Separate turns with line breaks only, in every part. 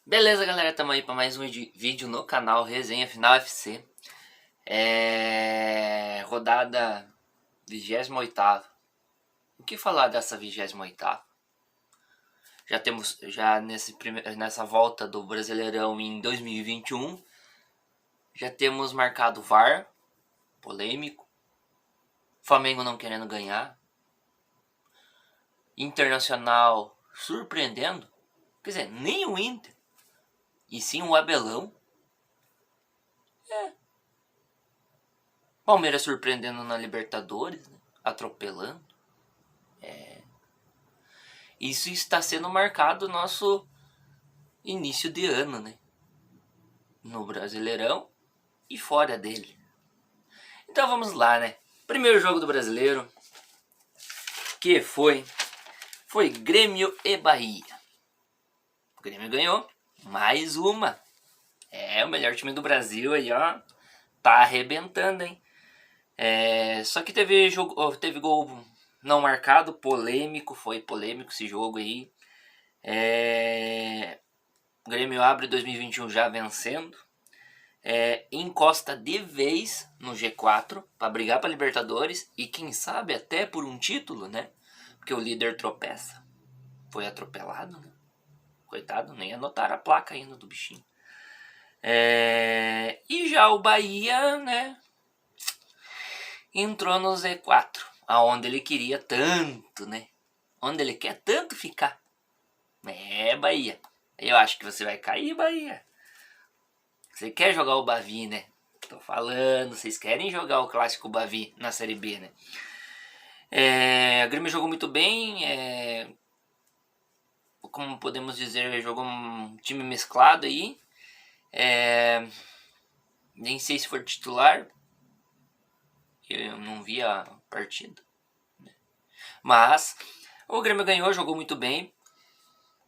Beleza, galera, tamo aí para mais um vídeo no canal Resenha Final FC. Rodada 28ª. O que falar dessa 28ª? Já temos nessa volta do Brasileirão em 2021. Já temos marcado VAR, polêmico. Flamengo não querendo ganhar. Internacional surpreendendo. Quer dizer, nem o Inter. E sim o Abelão. Palmeiras surpreendendo na Libertadores, né? Atropelando. Isso está sendo marcado nosso início de ano, né? No Brasileirão e fora dele. Então vamos lá, né? Primeiro jogo do Brasileiro, que foi Grêmio e Bahia. O Grêmio ganhou mais uma. O melhor time do Brasil aí, ó. Tá arrebentando, hein? Só que teve gol não marcado, polêmico. Foi polêmico esse jogo aí. O Grêmio abre 2021 já vencendo. Encosta de vez no G4 para brigar para Libertadores e quem sabe até por um título, né? Porque o líder tropeça. Foi atropelado, né? Coitado, nem anotaram a placa ainda do bichinho. E já o Bahia, né? Entrou no Z4, aonde ele queria tanto, né? Onde ele quer tanto ficar. Bahia. Eu acho que você vai cair, Bahia. Você quer jogar o Bavi, né? Tô falando, vocês querem jogar o clássico Bavi na Série B, né? A Grêmio jogou muito bem. Como podemos dizer, jogou um time mesclado aí. Nem sei se for titular. Eu não vi a partida. Mas o Grêmio ganhou, jogou muito bem.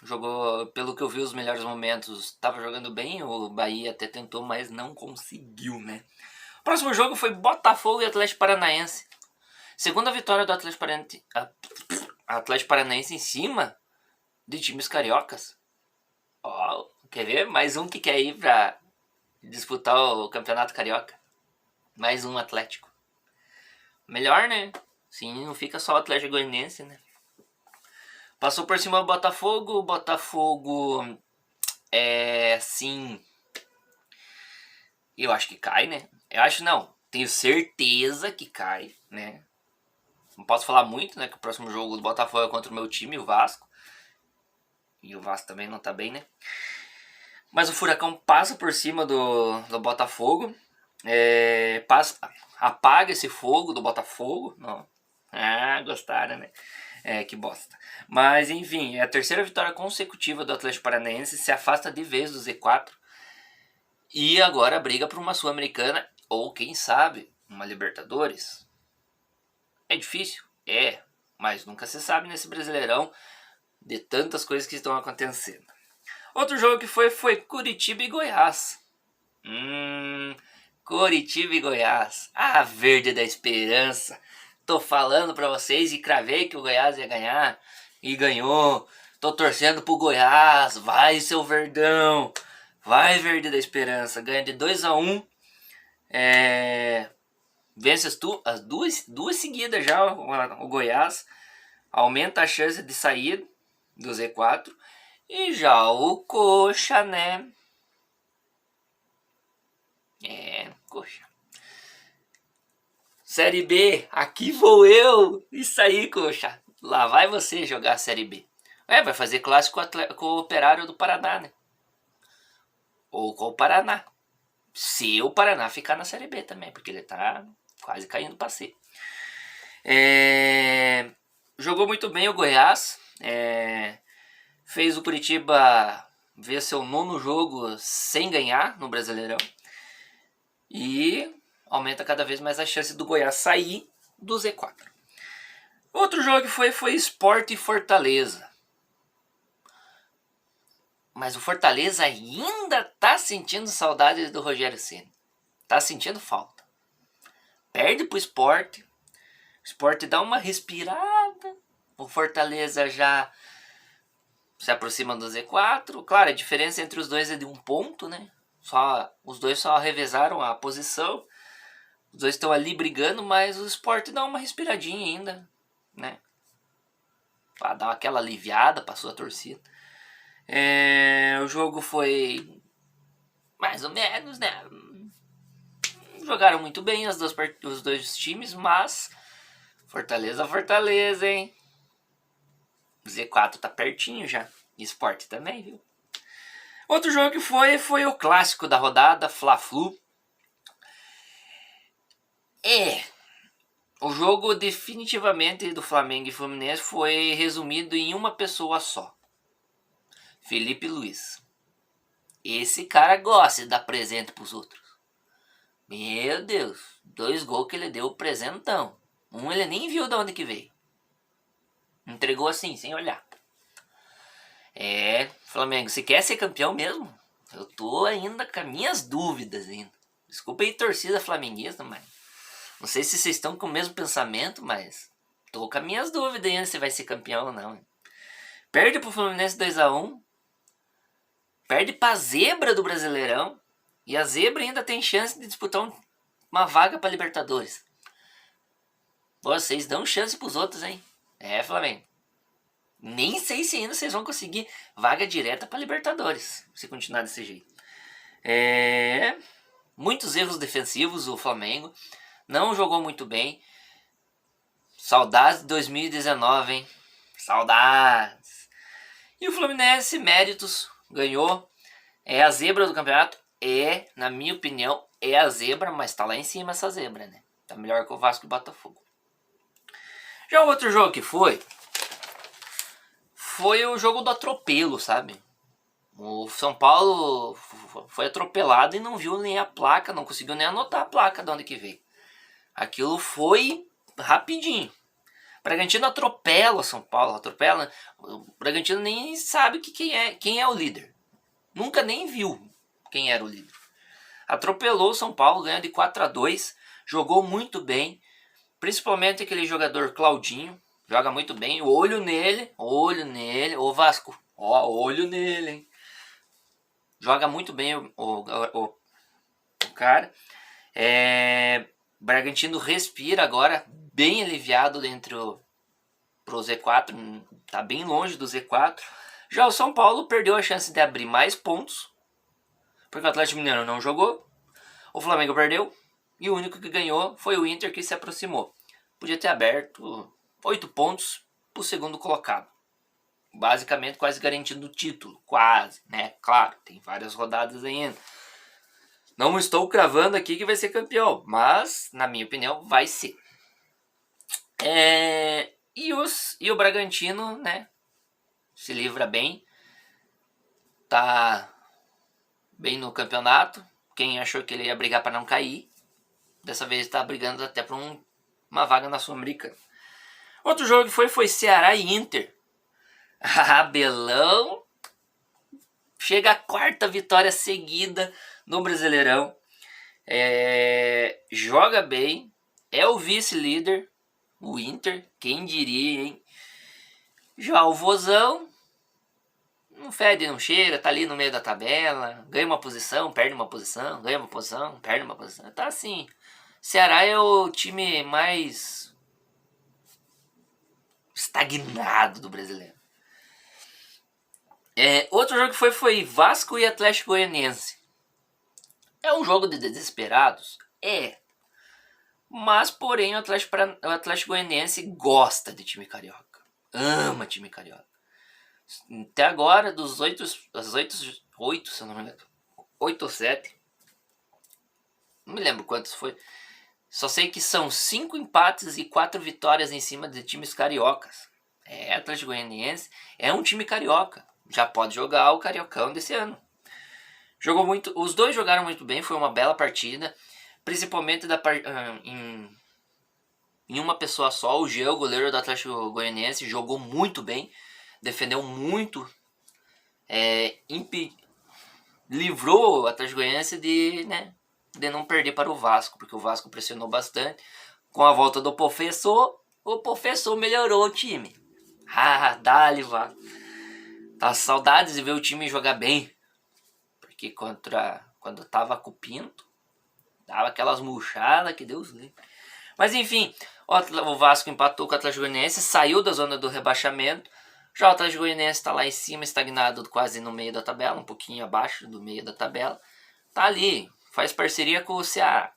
Jogou, pelo que eu vi, os melhores momentos. Estava jogando bem. O Bahia até tentou, mas não conseguiu, né? O próximo jogo foi Botafogo e Atlético Paranaense. Segunda vitória do Atlético Paranaense em cima de times cariocas. Quer ver? Mais um que quer ir para disputar o Campeonato Carioca. Mais um Atlético. Melhor, né? Sim, não fica só o Atlético Goianiense, né? Passou por cima do Botafogo. O Botafogo sim. Eu acho que cai, né? Eu acho não. Tenho certeza que cai, né? Não posso falar muito, né? Que o próximo jogo do Botafogo é contra o meu time, o Vasco. E o Vasco também não tá bem, né? Mas o Furacão passa por cima do Botafogo. Apaga esse fogo do Botafogo. Não. Gostaram, né? Que bosta. Mas enfim, é a terceira vitória consecutiva do Atlético Paranaense. Se afasta de vez do Z4. E agora briga por uma Sul-Americana. Ou quem sabe, uma Libertadores. É difícil? Mas nunca se sabe nesse Brasileirão de tantas coisas que estão acontecendo. Outro jogo que foi Curitiba e Goiás. Curitiba e Goiás. A verde da esperança. Tô falando pra vocês e cravei que o Goiás ia ganhar. E ganhou. Tô torcendo pro Goiás. Vai, seu Verdão. Vai, verde da esperança. Ganha de 2-1. Vence as duas seguidas já o Goiás. Aumenta a chance de sair do Z4. E já o Coxa, né? Coxa. Série B, aqui vou eu. Isso aí, Coxa. Lá vai você jogar a Série B. Vai fazer clássico com o Operário do Paraná, né? Ou com o Paraná. Se o Paraná ficar na Série B também, porque ele tá quase caindo pra C. Jogou muito bem o Goiás. Fez o Curitiba ver seu 9º jogo sem ganhar no Brasileirão. E aumenta cada vez mais a chance do Goiás sair do Z4. Outro jogo que foi Sport e Fortaleza. Mas o Fortaleza ainda tá sentindo saudade do Rogério Ceni. Tá sentindo falta. Perde pro Sport. O Sport dá uma respirada. O Fortaleza já se aproxima do Z4. Claro, a diferença entre os dois é de 1 ponto, né? Os dois só revezaram a posição. Os dois estão ali brigando, mas o Sport dá uma respiradinha ainda, né? Pra dar aquela aliviada pra sua torcida. O jogo foi mais ou menos, né? Jogaram muito bem os dois times, mas Fortaleza, hein? O Z4 tá pertinho já. E Sport também, viu? Outro jogo que foi o clássico da rodada, Fla-Flu. O jogo definitivamente do Flamengo e Fluminense foi resumido em uma pessoa só. Felipe Luiz. Esse cara gosta de dar presente pros outros. Meu Deus, 2 gols que ele deu presentão. Um ele nem viu de onde que veio. Entregou assim, sem olhar. Flamengo, você quer ser campeão mesmo? Eu tô ainda com as minhas dúvidas ainda. Desculpa aí, torcida flamenguista, mas não sei se vocês estão com o mesmo pensamento, mas tô com as minhas dúvidas ainda se vai ser campeão ou não. Perde pro Fluminense 2-1. Perde pra zebra do Brasileirão. E a zebra ainda tem chance de disputar uma vaga pra Libertadores. Vocês dão chance pros outros, hein? Flamengo. Nem sei se ainda vocês vão conseguir vaga direta pra Libertadores, se continuar desse jeito. Muitos erros defensivos o Flamengo. Não jogou muito bem. Saudades de 2019, hein? Saudades. E o Fluminense, méritos, ganhou. É a zebra do campeonato. Na minha opinião, é a zebra, mas tá lá em cima essa zebra, né? Tá melhor que o Vasco e o Botafogo. Já o outro jogo que foi o jogo do atropelo, sabe? O São Paulo foi atropelado e não viu nem a placa, não conseguiu nem anotar a placa de onde que veio. Aquilo foi rapidinho. O Bragantino atropela o São Paulo, o Bragantino nem sabe quem é o líder. Nunca nem viu quem era o líder. Atropelou o São Paulo, ganhou de 4-2, jogou muito bem, principalmente aquele jogador Claudinho, joga muito bem, olho nele, ô Vasco, olho nele, hein? Joga muito bem o cara. Bragantino respira agora, bem aliviado pro Z4, tá bem longe do Z4. Já o São Paulo perdeu a chance de abrir mais pontos, porque o Atlético Mineiro não jogou, o Flamengo perdeu, e o único que ganhou foi o Inter, que se aproximou. Podia ter aberto 8 pontos pro segundo colocado. Basicamente quase garantindo o título, quase, né? Claro, tem várias rodadas ainda. Não estou cravando aqui que vai ser campeão, mas, na minha opinião, vai ser. E o Bragantino, né, se livra bem. Tá bem no campeonato. Quem achou que ele ia brigar para não cair, dessa vez está brigando até por uma vaga na Sul-Americana. Outro jogo que foi Ceará e Inter. Abelão chega a 4ª vitória seguida no Brasileirão. Joga bem. É o vice-líder, o Inter. Quem diria, hein? Já o Vozão não fede, não cheira. Tá ali no meio da tabela. Ganha uma posição, perde uma posição. Ganha uma posição, perde uma posição. Tá assim. Ceará é o time mais estagnado do Brasileiro. Outro jogo que foi Vasco e Atlético Goianiense. É um jogo de desesperados? Mas, porém, o Atlético Goianiense gosta de time carioca. Ama time carioca. Até agora, dos 8, se eu não me lembro, 8 ou 7. Não me lembro quantos foi. Só sei que são 5 empates e 4 vitórias em cima de times cariocas. Atlético Goianiense é um time carioca. Já pode jogar o Cariocão desse ano. Jogou muito, os dois jogaram muito bem, foi uma bela partida. Principalmente em uma pessoa só. O Jean, o goleiro do Atlético Goianiense, jogou muito bem. Defendeu muito. Livrou o Atlético Goianiense de não perder para o Vasco. Porque o Vasco pressionou bastante. Com a volta do professor, o professor melhorou o time. Dá-lhe, Vasco. Tá saudades de ver o time jogar bem. Porque quando tava com o Pinto, dava aquelas murchadas que Deus livre. Mas enfim, o Vasco empatou com o Atlético Goianiense, saiu da zona do rebaixamento. Já o Atlético Goianiense está lá em cima, estagnado quase no meio da tabela, um pouquinho abaixo do meio da tabela. Tá ali, faz parceria com o Ceará.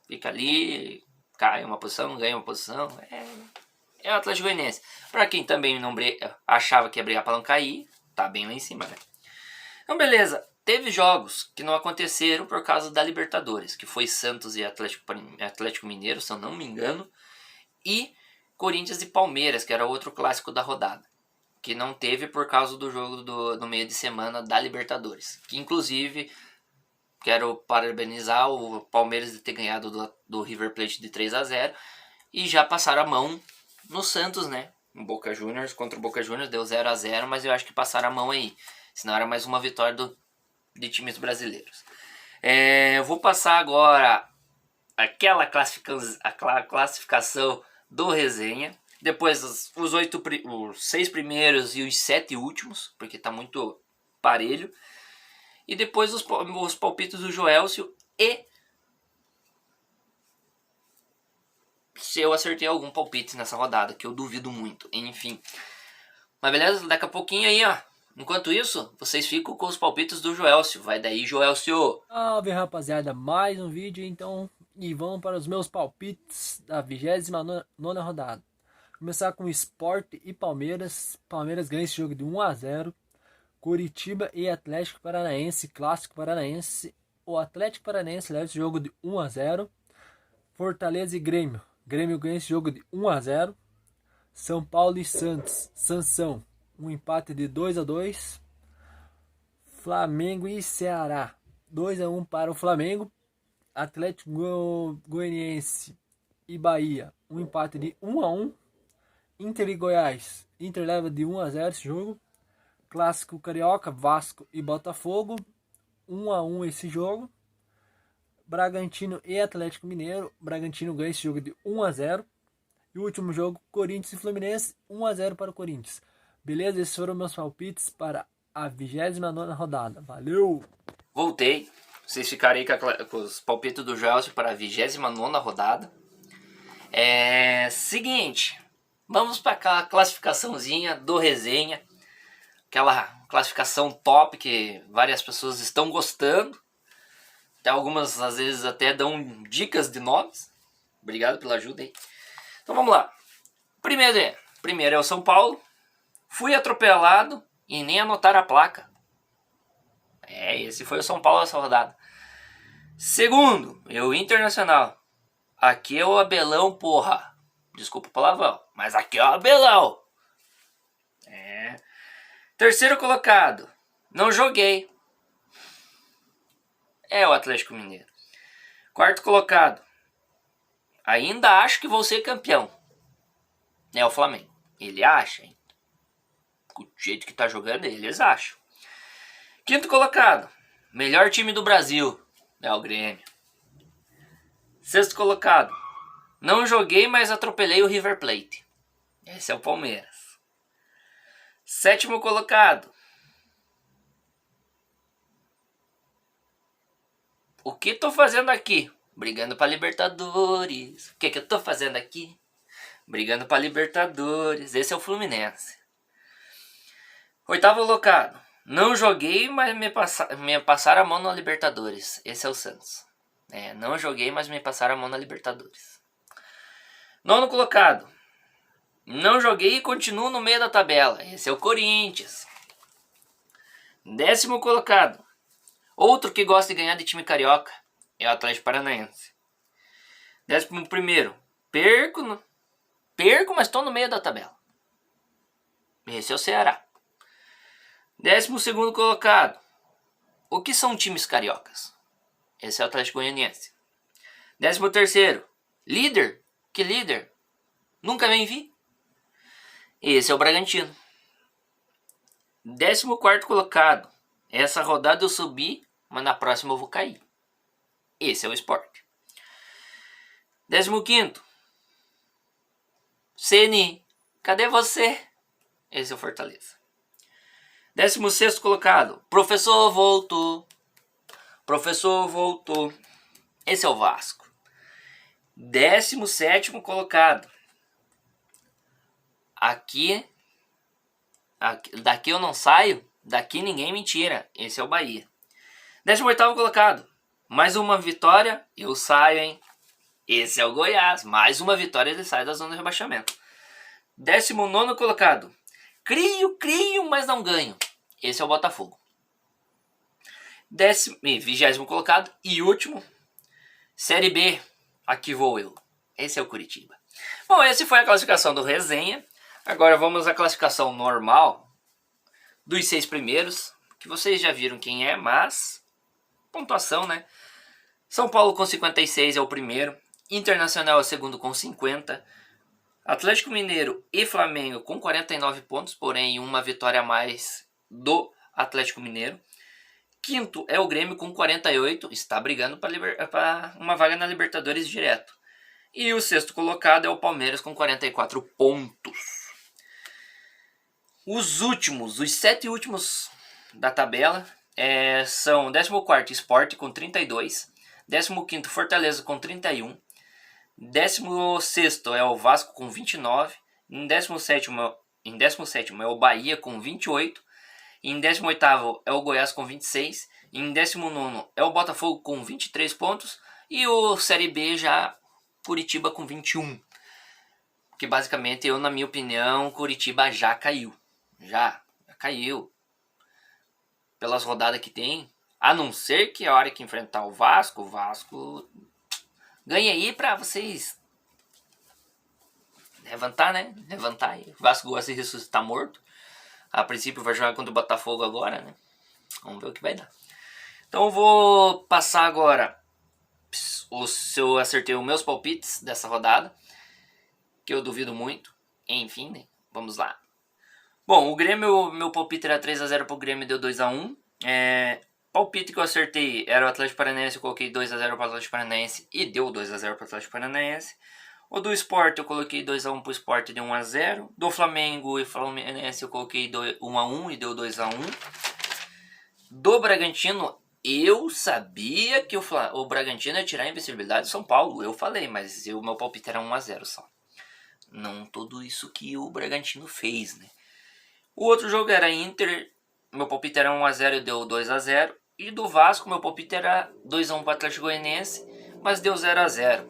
Fica ali, cai uma posição, ganha uma posição. É o Atlético Goianiense. Pra quem também não achava que ia brigar pra não cair, tá bem lá em cima, né? Então beleza, teve jogos que não aconteceram por causa da Libertadores, que foi Santos e Atlético Mineiro, se eu não me engano, e Corinthians e Palmeiras, que era outro clássico da rodada, que não teve por causa do jogo do meio de semana da Libertadores, que inclusive quero parabenizar o Palmeiras de ter ganhado do River Plate de 3-0 e já passaram a mão no Santos, né? O Boca Juniors contra o Boca Juniors deu 0-0, mas eu acho que passaram a mão aí. Senão era mais uma vitória de times brasileiros. Eu vou passar agora aquela classificação do resenha. Depois os 6 primeiros e os 7 últimos, porque tá muito parelho. E depois os palpites do Joelcio e se eu acertei algum palpite nessa rodada, que eu duvido muito. Enfim. Mas beleza, daqui a pouquinho aí, ó. Enquanto isso, vocês ficam com os palpites do Joelcio. Vai daí, Joelcio!
Salve rapaziada, mais um vídeo então e vamos para os meus palpites da 29ª rodada. Começar com Sport e Palmeiras. Palmeiras ganha esse jogo de 1-0. Curitiba e Atlético Paranaense, clássico paranaense. O Atlético Paranaense leva esse jogo de 1-0. Fortaleza e Grêmio. Grêmio ganha esse jogo de 1-0. São Paulo e Santos, Sansão, um empate de 2-2. Flamengo e Ceará, 2-1 para o Flamengo. Atlético Goianiense e Bahia, um empate de 1-1. Inter e Goiás, Inter leva de 1-0 esse jogo. Clássico Carioca, Vasco e Botafogo, 1-1 esse jogo. Bragantino e Atlético Mineiro, Bragantino ganha esse jogo de 1-0. E o último jogo, Corinthians e Fluminense, 1-0 para o Corinthians. Beleza? Esses foram meus palpites para a 29ª rodada. Valeu!
Voltei. Vocês ficarem com os palpites do Joelcio para a 29ª rodada. Seguinte. Vamos para aquela classificaçãozinha do resenha. Aquela classificação top que várias pessoas estão gostando. Até algumas às vezes até dão dicas de nomes. Obrigado pela ajuda aí. Então vamos lá. Primeiro é o São Paulo. Fui atropelado e nem anotaram a placa. Esse foi o São Paulo nessa rodada. Segundo, é o Internacional. Aqui é o Abelão, porra. Desculpa o palavrão, mas aqui é o Abelão. Terceiro colocado. Não joguei. É o Atlético Mineiro. Quarto colocado. Ainda acho que vou ser campeão. É o Flamengo. Ele acha, hein? O jeito que tá jogando, eles acham. Quinto colocado. Melhor time do Brasil. É o Grêmio. Sexto colocado. Não joguei, mas atropelei o River Plate. Esse é o Palmeiras. Sétimo colocado. O que tô fazendo aqui? Brigando pra Libertadores. O que eu tô fazendo aqui? Brigando pra Libertadores. Esse é o Fluminense. Oitavo colocado. Não joguei, mas me passaram a mão na Libertadores. Esse é o Santos. Não joguei, mas me passaram a mão na Libertadores. Nono colocado. Não joguei e continuo no meio da tabela. Esse é o Corinthians. Décimo colocado. Outro que gosta de ganhar de time carioca é o Atlético Paranaense. 11º. Perco, mas estou no meio da tabela. Esse é o Ceará. 12º colocado. O que são times cariocas? Esse é o Atlético Goianiense. 13º. Líder? Que líder? Nunca nem vi. Esse é o Bragantino. 14º colocado. Essa rodada eu subi, mas na próxima eu vou cair. Esse é o Sport. 15º. Ceni, cadê você? Esse é o Fortaleza. 16º colocado, professor voltou. Professor voltou. Esse é o Vasco. 17º colocado. Daqui eu não saio. Daqui ninguém me tira. Esse é o Bahia. 18º colocado. Mais uma vitória. Eu saio, hein? Esse é o Goiás. Mais uma vitória, ele sai da zona de rebaixamento. 19º colocado. Crio, mas não ganho. Esse é o Botafogo. 20º colocado e último. Série B. Aqui vou eu. Esse é o Curitiba. Bom, esse foi a classificação do Resenha. Agora vamos à classificação normal dos 6 primeiros, que vocês já viram quem é, mas pontuação, né? São Paulo com 56 é o primeiro, Internacional é o segundo com 50, Atlético Mineiro e Flamengo com 49 pontos, porém uma vitória a mais do Atlético Mineiro. Quinto é o Grêmio com 48, está brigando para uma vaga na Libertadores direto. E o sexto colocado é o Palmeiras com 44 pontos. Os 7 últimos da tabela são 14º Sport com 32, 15º Fortaleza com 31, 16º é o Vasco com 29, em 17º é o Bahia com 28, em 18º é o Goiás com 26, em 19º é o Botafogo com 23 pontos e o Série B já Curitiba com 21. Que basicamente, na minha opinião, Curitiba já caiu. Já caiu. Pelas rodadas que tem. A não ser que a hora que enfrentar o Vasco ganha aí pra vocês levantar, né? Levantar aí. O Vasco gosta de ressuscitar morto. A princípio vai jogar contra o Botafogo agora, né? Vamos ver o que vai dar. Então eu vou passar agora se eu acertei os meus palpites dessa rodada. Que eu duvido muito. Enfim, né? Vamos lá. Bom, o Grêmio, meu palpite era 3-0 pro Grêmio, deu 2-1. Palpite que eu acertei era o Atlético Paranaense, eu coloquei 2-0 pro Atlético Paranaense e deu 2-0 pro Atlético Paranaense. O do Sport eu coloquei 2-1 pro Sport e deu 1-0. Do Flamengo e Fluminense eu coloquei 1-1 e deu 2-1. Do Bragantino, eu sabia que o Bragantino ia tirar a invencibilidade do São Paulo. Eu falei, mas o meu palpite era 1-0 só. Não tudo isso que o Bragantino fez, né? O outro jogo era Inter, meu palpite era 1-0 e deu 2-0. E do Vasco, meu palpite era 2-1 para o Atlético Goianiense, mas deu 0-0.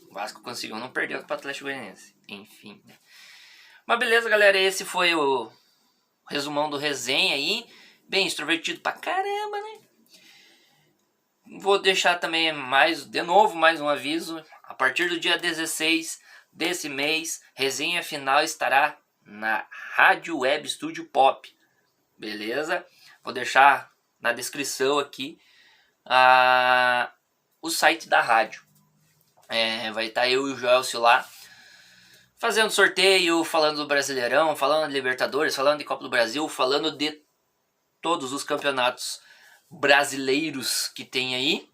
O Vasco conseguiu não perder para o Atlético Goianiense. Enfim, né? Mas beleza, galera, esse foi o resumão do Resenha aí. Bem extrovertido pra caramba, né? Vou deixar também mais um aviso. A partir do dia 16 desse mês, Resenha Final estará na Rádio Web Studio Pop, beleza? Vou deixar na descrição aqui o site da rádio. Vai estar eu e o Joelcio lá fazendo sorteio, falando do Brasileirão, falando de Libertadores, falando de Copa do Brasil, falando de todos os campeonatos brasileiros que tem aí.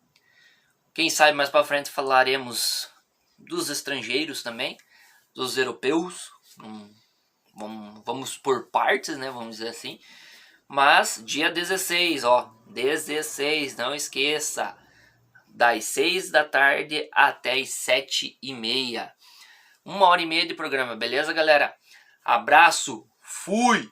Quem sabe mais pra frente falaremos dos estrangeiros também, dos europeus. Vamos por partes, né? Vamos dizer assim. Mas dia 16, 16, não esqueça. Das 6 da tarde até as 7h30. 1h30 de programa, beleza, galera? Abraço, fui!